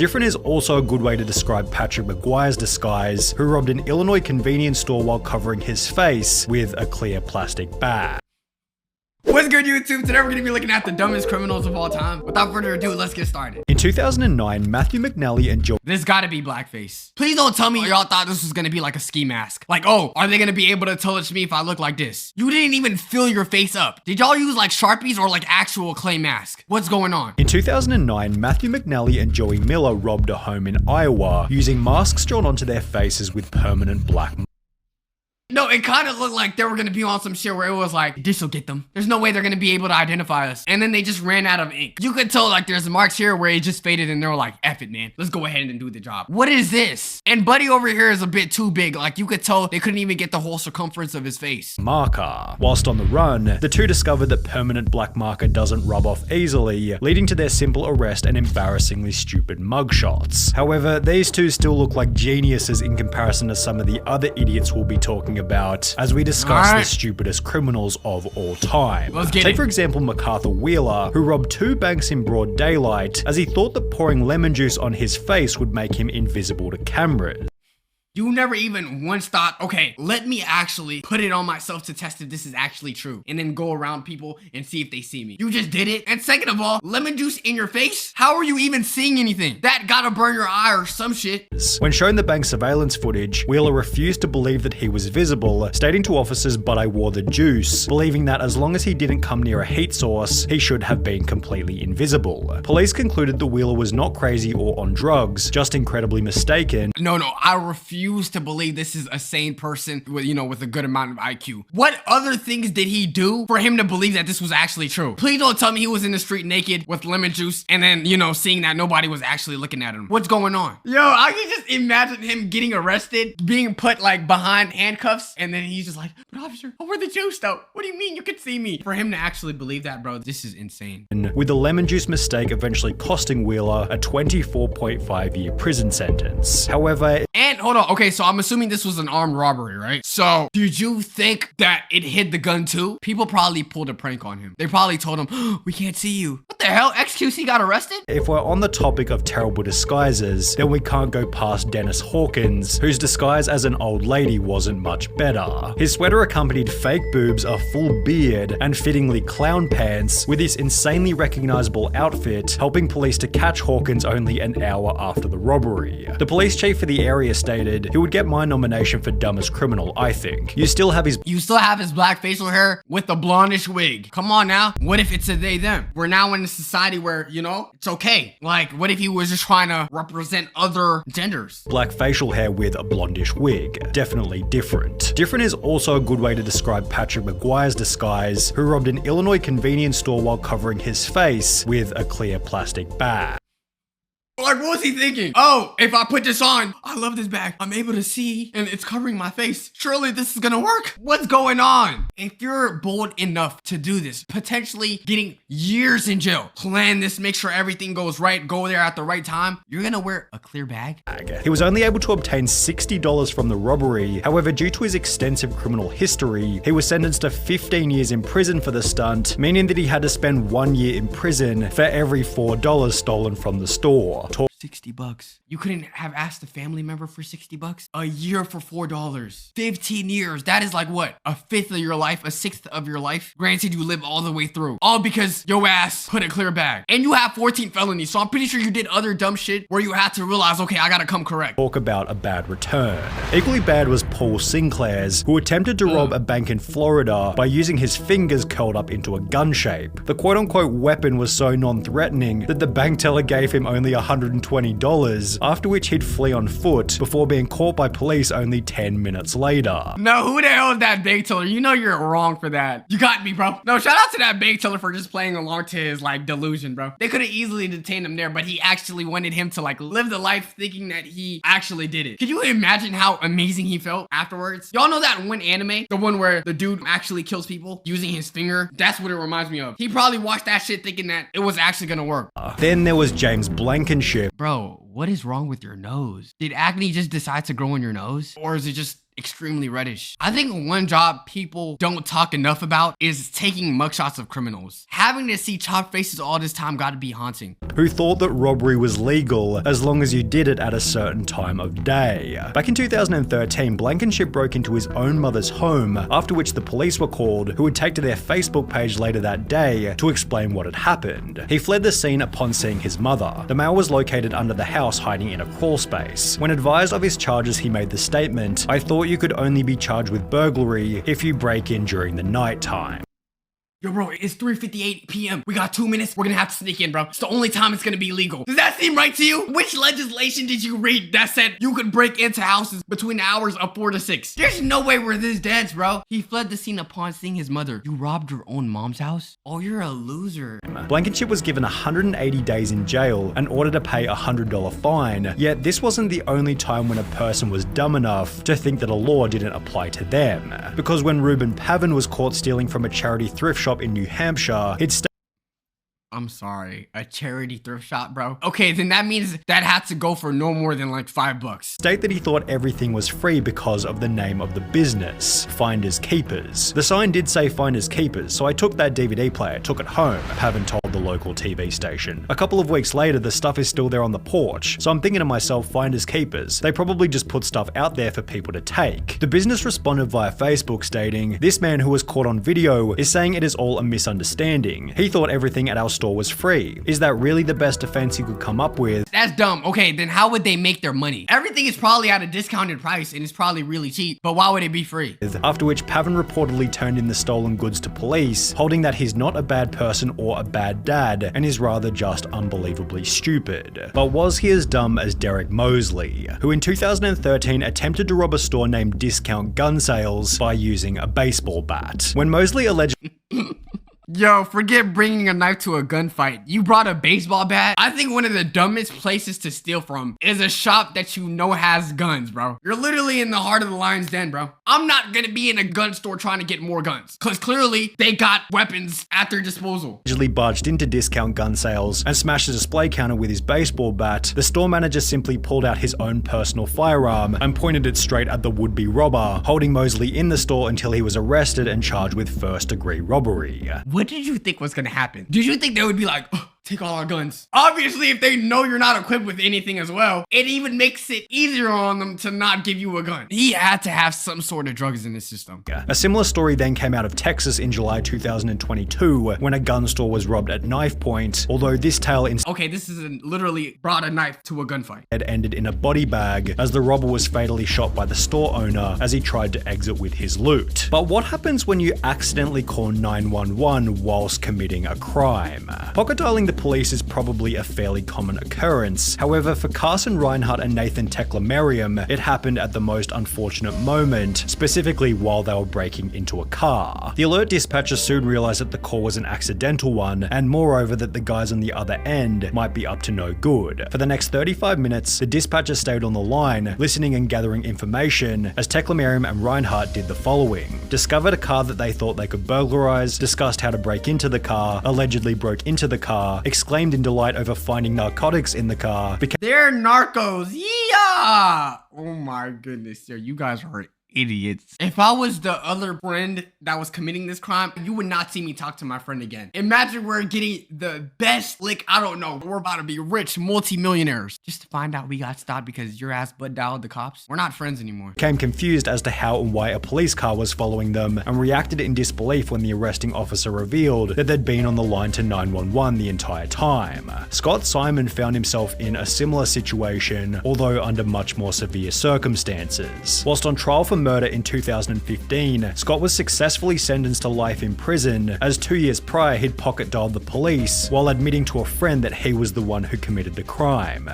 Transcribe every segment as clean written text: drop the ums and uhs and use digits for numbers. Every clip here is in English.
Different is also a good way to describe Patrick McGuire's disguise, who robbed an Illinois convenience store while covering his face with a clear plastic bag. What's good, YouTube? Today we're going to be looking at the dumbest criminals of all time. Without further ado, let's get started. In 2009, Matthew McNally and Joe... This gotta be blackface. Please don't tell me y'all thought this was gonna be like a ski mask. Like, oh, are they gonna be able to touch me if I look like this? You didn't even fill your face up. Did y'all use like Sharpies or like actual clay mask? What's going on? In 2009, Matthew McNally and Joey Miller robbed a home in Iowa using masks drawn onto their faces with permanent black marks. No, it kind of looked like they were gonna be on some shit where it was like, this'll get them. There's no way they're gonna be able to identify us. And then they just ran out of ink. You could tell like there's marks here where it just faded and they were like, F it, man. Let's go ahead and do the job. What is this? And Buddy over here is a bit too big. Like you could tell they couldn't even get the whole circumference of his face. Marker. Whilst on the run, the two discovered that permanent black marker doesn't rub off easily, leading to their simple arrest and embarrassingly stupid mugshots. However, these two still look like geniuses in comparison to some of the other idiots we'll be talking about as we discuss the stupidest criminals of all time. Take for example Macarthur Wheeler, who robbed two banks in broad daylight as he thought that pouring lemon juice on his face would make him invisible to cameras. You never even once thought, okay, let me actually put it on myself to test if this is actually true and then go around people and see if they see me. You just did it. And second of all, lemon juice in your face? How are you even seeing anything? That gotta burn your eye or some shit. When shown the bank surveillance footage, Wheeler refused to believe that he was visible, stating to officers, "But I wore the juice," believing that as long as he didn't come near a heat source, he should have been completely invisible. Police concluded the Wheeler was not crazy or on drugs, just incredibly mistaken. No, I refuse to believe this is a sane person with, with a good amount of IQ. What other things did he do for him to believe that this was actually true? Please don't tell me he was in the street naked with lemon juice and then, seeing that nobody was actually looking at him. What's going on? Yo, I can just imagine him getting arrested, being put like behind handcuffs, and then he's just like, "But officer, I wear the juice though. What do you mean you could see me?" For him to actually believe that, bro, this is insane. With the lemon juice mistake eventually costing Wheeler a 24.5-year prison sentence. However, and hold on, okay, so I'm assuming this was an armed robbery, right? So did you think that it hid the gun too? People probably pulled a prank on him. They probably told him, "Oh, we can't see you." What the hell? XQC got arrested? If we're on the topic of terrible disguises, then we can't go past Dennis Hawkins, whose disguise as an old lady wasn't much better. His sweater accompanied fake boobs, a full beard, and fittingly clown pants, with this insanely recognizable outfit helping police to catch Hawkins only an hour after the robbery. The police chief for the area stated, "He would get my nomination for dumbest criminal, I think. You still have his black facial hair with a blondish wig. Come on now. What if it's a they them? We're now in a society where, it's okay. Like, what if he was just trying to represent other genders?" Black facial hair with a blondish wig. Definitely different. Different is also a good way to describe Patrick McGuire's disguise, who robbed an Illinois convenience store while covering his face with a clear plastic bag. Like, what was he thinking? Oh, if I put this on, I love this bag. I'm able to see and it's covering my face. Surely this is gonna work. What's going on? If you're bold enough to do this, potentially getting years in jail, plan this, make sure everything goes right, go there at the right time, you're gonna wear a clear bag? He was only able to obtain $60 from the robbery. However, due to his extensive criminal history, he was sentenced to 15 years in prison for the stunt, meaning that he had to spend 1 year in prison for every $4 stolen from the store. $60. You couldn't have asked a family member for $60? A year for $4. 15 years. That is like what? A fifth of your life? A sixth of your life? Granted, you live all the way through. All because your ass put a clear bag. And you have 14 felonies, so I'm pretty sure you did other dumb shit where you had to realize, okay, I gotta come correct. Talk about a bad return. Equally bad was Paul Sinclair's, who attempted to rob a bank in Florida by using his fingers curled up into a gun shape. The quote-unquote weapon was so non-threatening that the bank teller gave him only $120, after which he'd flee on foot before being caught by police only 10 minutes later. No, who the hell is that bank teller? You know you're wrong for that. You got me, bro. No, shout out to that bank teller for just playing along to his delusion, bro. They could have easily detained him there, but he actually wanted him to live the life thinking that he actually did it. Could you imagine how amazing he felt afterwards? Y'all know that one anime? The one where the dude actually kills people using his finger? That's what it reminds me of. He probably watched that shit thinking that it was actually gonna work. Then there was James Blankenship. Bro, what is wrong with your nose? Did acne just decide to grow in your nose? Or is it just extremely reddish. I think one job people don't talk enough about is taking mugshots of criminals. Having to see chopped faces all this time gotta be haunting. Who thought that robbery was legal as long as you did it at a certain time of day. Back in 2013, Blankenship broke into his own mother's home, after which the police were called, who would take to their Facebook page later that day to explain what had happened. He fled the scene upon seeing his mother. The male was located under the house hiding in a crawl space. When advised of his charges, he made the statement, "I thought you could only be charged with burglary if you break in during the night time." Yo, bro, it's 3:58 p.m. We got 2 minutes. We're gonna have to sneak in, bro. It's the only time it's gonna be legal. Does that seem right to you? Which legislation did you read that said you could break into houses between the hours of 4 to 6? There's no way we're this dense, bro. He fled the scene upon seeing his mother. You robbed your own mom's house? Oh, you're a loser. Blankenship was given 180 days in jail and ordered to pay a $100 fine, yet this wasn't the only time when a person was dumb enough to think that a law didn't apply to them. Because when Reuben Pavin was caught stealing from a charity thrift shop in New Hampshire, I'm sorry, a charity thrift shop, bro? Okay, then that means that had to go for no more than like $5. State that he thought everything was free because of the name of the business, Finders Keepers. The sign did say Finders Keepers, so I took that DVD player, took it home, Pavin told the local TV station. A couple of weeks later, the stuff is still there on the porch, so I'm thinking to myself, Finders Keepers, they probably just put stuff out there for people to take. The business responded via Facebook stating, "This man who was caught on video is saying it is all a misunderstanding. He thought everything at our store was free. Is that really the best defense you could come up with?" That's dumb. Okay, then how would they make their money? Everything is probably at a discounted price and it's probably really cheap, but why would it be free? After which Pavin reportedly turned in the stolen goods to police, holding that he's not a bad person or a bad dad and is rather just unbelievably stupid. But was he as dumb as Derek Mosley, who in 2013 attempted to rob a store named Discount Gun Sales by using a baseball bat? When Mosley allegedly Yo, forget bringing a knife to a gunfight. You brought a baseball bat? I think one of the dumbest places to steal from is a shop that you know has guns, bro. You're literally in the heart of the lion's den, bro. I'm not gonna be in a gun store trying to get more guns, because clearly they got weapons at their disposal. Barged into Discount Gun Sales and smashed the display counter with his baseball bat, the store manager simply pulled out his own personal firearm and pointed it straight at the would-be robber, holding Mosley in the store until he was arrested and charged with first-degree robbery. What did you think was gonna happen? Did you think they would be like, "Oh, take all our guns"? Obviously, if they know you're not equipped with anything as well, it even makes it easier on them to not give you a gun. He had to have some sort of drugs in his system. A similar story then came out of Texas in July 2022 when a gun store was robbed at knife point, although this tale Okay, this is literally brought a knife to a gunfight. It ended in a body bag as the robber was fatally shot by the store owner as he tried to exit with his loot. But what happens when you accidentally call 911 whilst committing a crime? Pocket dialing the police is probably a fairly common occurrence. However, for Carson Reinhardt and Nathan Teklemariam, it happened at the most unfortunate moment, specifically while they were breaking into a car. The alert dispatcher soon realized that the call was an accidental one, and moreover that the guys on the other end might be up to no good. For the next 35 minutes, the dispatcher stayed on the line, listening and gathering information, as Teklemariam and Reinhardt did the following. Discovered a car that they thought they could burglarize, discussed how to break into the car, allegedly broke into the car, exclaimed in delight over finding narcotics in the car. They're narcos, yeah! Oh my goodness, yo, you guys are idiots. If I was the other friend that was committing this crime, you would not see me talk to my friend again. Imagine we're getting the best lick, I don't know, we're about to be rich multi-millionaires, just to find out we got stopped because your ass butt dialed the cops. We're not friends anymore. Became confused as to how and why a police car was following them and reacted in disbelief when the arresting officer revealed that they'd been on the line to 911 the entire time. Scott Simon found himself in a similar situation, although under much more severe circumstances. Whilst on trial for murder in 2015, Scott was successfully sentenced to life in prison, as 2 years prior he'd pocket dialed the police while admitting to a friend that he was the one who committed the crime.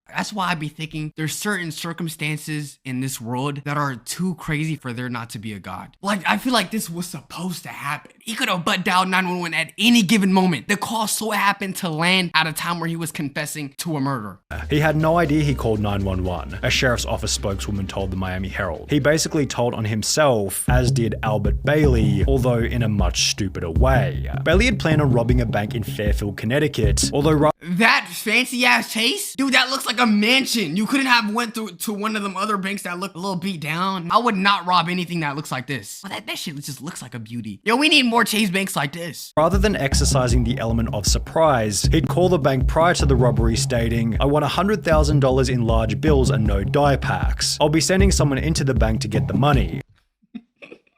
That's why I be thinking there's certain circumstances in this world that are too crazy for there not to be a God. Like, I feel like this was supposed to happen. He could have butt dialed 911 at any given moment. The call so happened to land at a time where he was confessing to a murder. He had no idea he called 911, a sheriff's office spokeswoman told the Miami Herald. He basically told on himself, as did Albert Bailey, although in a much stupider way. Bailey had planned on robbing a bank in Fairfield, Connecticut, although That fancy ass Chase? Dude, that looks like a mansion. You couldn't have went to one of them other banks that look a little beat down. I would not rob anything that looks like this. Oh, that shit just looks like a beauty. Yo, we need more Chase banks like this. Rather than exercising the element of surprise, he'd call the bank prior to the robbery stating, "I want $100,000 in large bills and no die packs. I'll be sending someone into the bank to get the money."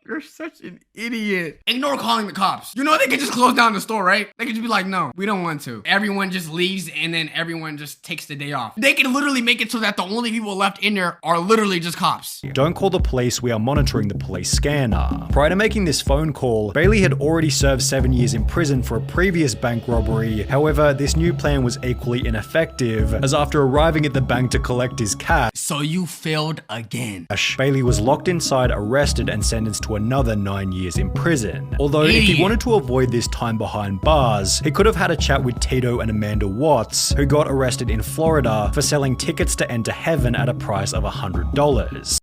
You're such an idiot. Ignore calling the cops. You know they could just close down the store, right? They could just be like, no, we don't want to. Everyone just leaves and then everyone just takes the day off. They could literally make it so that the only people left in there are literally just cops. "Don't call the police, we are monitoring the police scanner." Prior to making this phone call, Bailey had already served 7 years in prison for a previous bank robbery. However, this new plan was equally ineffective, as after arriving at the bank to collect his cash, So you failed again. Bailey was locked inside, arrested, and sentenced to another 9 years in prison. Although if he wanted to avoid this time behind bars, he could have had a chat with Tito and Amanda Watts, who got arrested in Florida for selling tickets to enter heaven at a price of $100.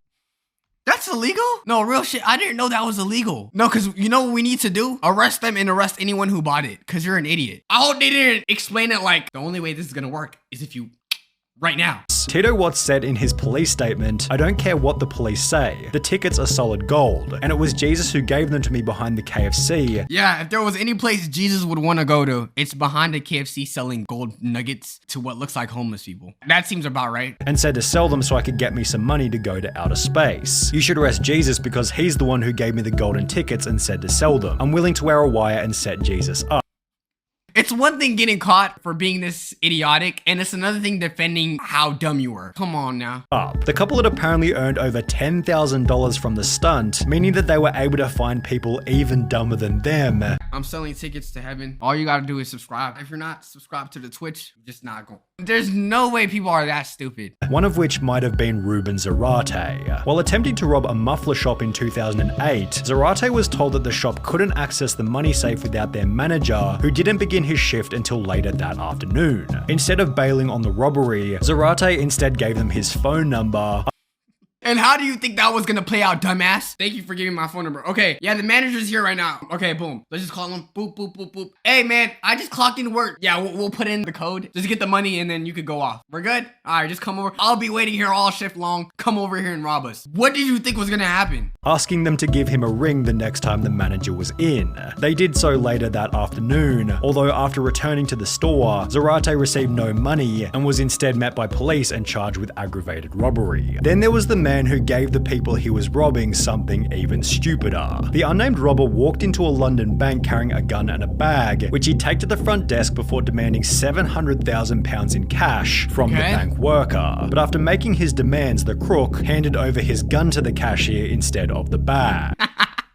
That's illegal? No, real shit. I didn't know that was illegal. No, because you know what we need to do? Arrest them and arrest anyone who bought it, because you're an idiot. I hope they didn't explain it like, the only way this is going to work is if you right now. Tito Watts said in his police statement, "I don't care what the police say. The tickets are solid gold, and it was Jesus who gave them to me behind the KFC." Yeah, if there was any place Jesus would want to go to, it's behind a KFC selling gold nuggets to what looks like homeless people. That seems about right. And said to sell them so I could get me some money to go to outer space. "You should arrest Jesus because he's the one who gave me the golden tickets and said to sell them. I'm willing to wear a wire and set Jesus up." It's one thing getting caught for being this idiotic, and it's another thing defending how dumb you were. Come on now. The couple had apparently earned over $10,000 from the stunt, meaning that they were able to find people even dumber than them. I'm selling tickets to heaven. All you gotta do is subscribe. If you're not subscribed to the Twitch, you're just not going. There's no way people are that stupid. One of which might have been Ruben Zarate. While attempting to rob a muffler shop in 2008, Zarate was told that the shop couldn't access the money safe without their manager, who didn't begin his shift until later that afternoon. Instead of bailing on the robbery, Zarate instead gave them his phone number. And how do you think that was gonna play out, dumbass? Thank you for giving my phone number. Okay, yeah, the manager's here right now. Okay, boom. Let's just call him. Boop, boop, boop, boop. Hey, man, I just clocked into work. Yeah, we'll put in the code. Just get the money and then you could go off. We're good? All right, just come over. I'll be waiting here all shift long. Come over here and rob us. What did you think was gonna happen? Asking them to give him a ring the next time the manager was in. They did so later that afternoon, although after returning to the store, Zarate received no money and was instead met by police and charged with aggravated robbery. Then there was the man who gave the people he was robbing something even stupider. The unnamed robber walked into a London bank carrying a gun and a bag, which he'd take to the front desk before demanding £700,000 in cash from the bank worker. But after making his demands, the crook handed over his gun to the cashier instead of the bag.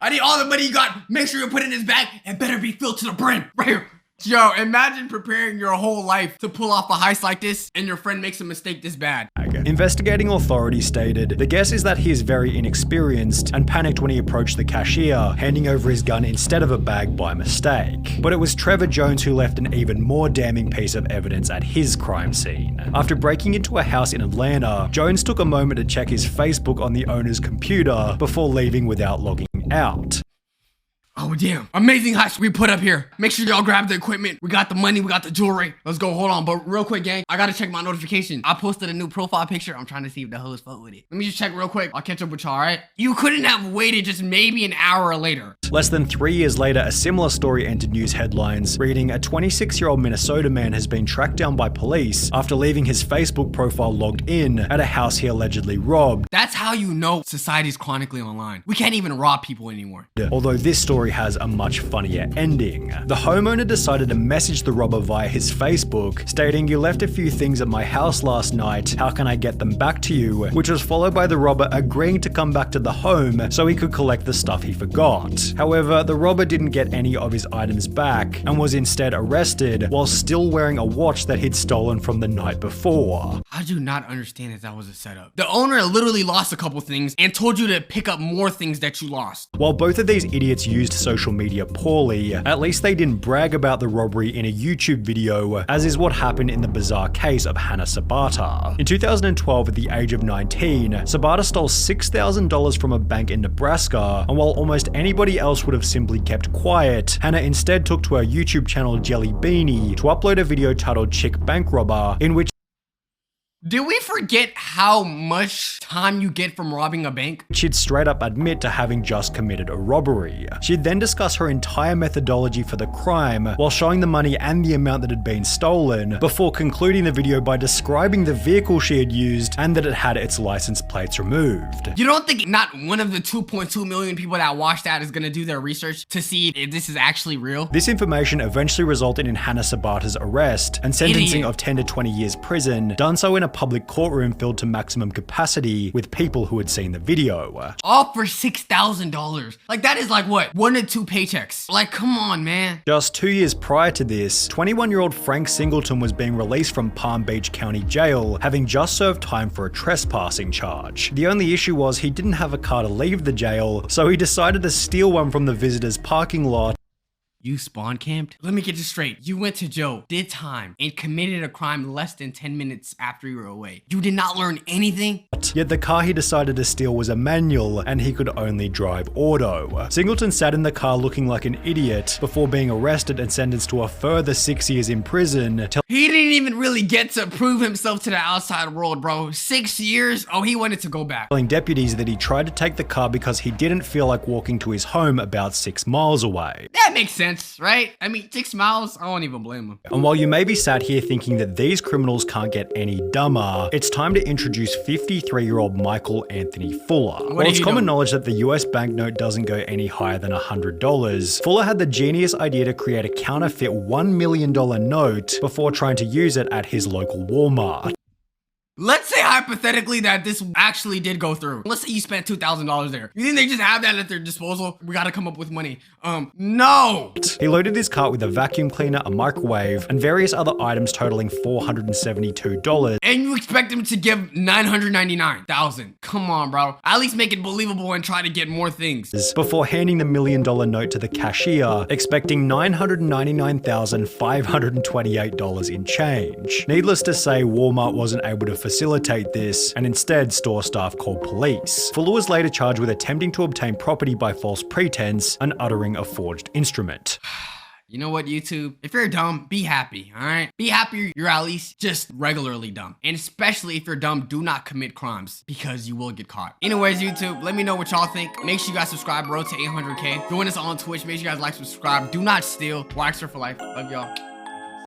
I need all the money you got. Make sure you put it in his bag and better be filled to the brim. Right here. Yo, imagine preparing your whole life to pull off a heist like this and your friend makes a mistake this bad. Investigating authorities stated, the guess is that he is very inexperienced and panicked when he approached the cashier, handing over his gun instead of a bag by mistake. But it was Trevor Jones who left an even more damning piece of evidence at his crime scene. After breaking into a house in Atlanta, Jones took a moment to check his Facebook on the owner's computer before leaving without logging out. Oh, damn. Amazing heist we put up here. Make sure y'all grab the equipment. We got the money. We got the jewelry. Let's go. Hold on. But real quick, gang, I got to check my notification. I posted a new profile picture. I'm trying to see if the hoes fuck with it. Let me just check real quick. I'll catch up with y'all, all right? You couldn't have waited just maybe an hour later. Less than 3 years later, a similar story entered news headlines, reading a 26-year-old Minnesota man has been tracked down by police after leaving his Facebook profile logged in at a house he allegedly robbed. That's how you know society's chronically online. We can't even rob people anymore. Although this story has a much funnier ending. The homeowner decided to message the robber via his Facebook, stating, "You left a few things at my house last night. How can I get them back to you?" Which was followed by the robber agreeing to come back to the home so he could collect the stuff he forgot. However, the robber didn't get any of his items back and was instead arrested while still wearing a watch that he'd stolen from the night before. I do not understand that was a setup. The owner literally lost a couple things and told you to pick up more things that you lost. While both of these idiots used social media poorly, at least they didn't brag about the robbery in a YouTube video, as is what happened in the bizarre case of Hannah Sabata. In 2012, at the age of 19, Sabata stole $6,000 from a bank in Nebraska, and while almost anybody else else would have simply kept quiet, Hannah instead took to her YouTube channel Jelly Beanie to upload a video titled Chick Bank Robber, in which did we forget how much time you get from robbing a bank? she'd straight up admit to having just committed a robbery. She'd then discuss her entire methodology for the crime while showing the money and the amount that had been stolen, before concluding the video by describing the vehicle she had used and that it had its license plates removed. You don't think not one of the 2.2 million people that watched that is gonna do their research to see if this is actually real? This information eventually resulted in Hannah Sabata's arrest and sentencing Idiot. of 10 to 20 years prison, done so in a public courtroom filled to maximum capacity with people who had seen the video. All for $6,000. Like, that is like what? 1 to 2 paychecks. Like, come on, man. Just 2 years prior to this, 21-year-old Frank Singleton was being released from Palm Beach County Jail, having just served time for a trespassing charge. The only issue was he didn't have a car to leave the jail, so he decided to steal one from the visitors' parking lot. You spawn camped? Let me get this straight. You went to jail, did time, and committed a crime less than 10 minutes after you were away. You did not learn anything? Yet the car he decided to steal was a manual, and he could only drive auto. Singleton sat in the car looking like an idiot before being arrested and sentenced to a further 6 years in prison. He didn't even really get to prove himself to the outside world, bro. 6 years? Oh, he wanted to go back. Telling deputies that he tried to take the car because he didn't feel like walking to his home about 6 miles away. That makes sense, right? I mean, 6 miles? I won't even blame him. And while you may be sat here thinking that these criminals can't get any dumber, it's time to introduce 53-year-old Michael Anthony Fuller. While it's common knowledge that the US banknote doesn't go any higher than $100, Fuller had the genius idea to create a counterfeit $1 million note before trying to use it at his local Walmart. Let's say hypothetically that this actually did go through. Let's say you spent $2,000 there. You think they just have that at their disposal? We gotta come up with money. No! He loaded his cart with a vacuum cleaner, a microwave, and various other items totaling $472. And you expect him to give $999,000. Come on, bro. At least make it believable and try to get more things. Before handing the $1 million note to the cashier, expecting $999,528 in change. Needless to say, Walmart wasn't able to facilitate this, and instead store staff called police. Fuller was later charged with attempting to obtain property by false pretense and uttering a forged instrument. You know what, YouTube? If you're dumb, be happy, all right? Be happy you're at least just regularly dumb. And especially if you're dumb, do not commit crimes because you will get caught. Anyways, YouTube, let me know what y'all think. Make sure you guys subscribe, road to 800K. Doing this on Twitch. Make sure you guys like, subscribe. Do not steal. Waxer for life. Love y'all.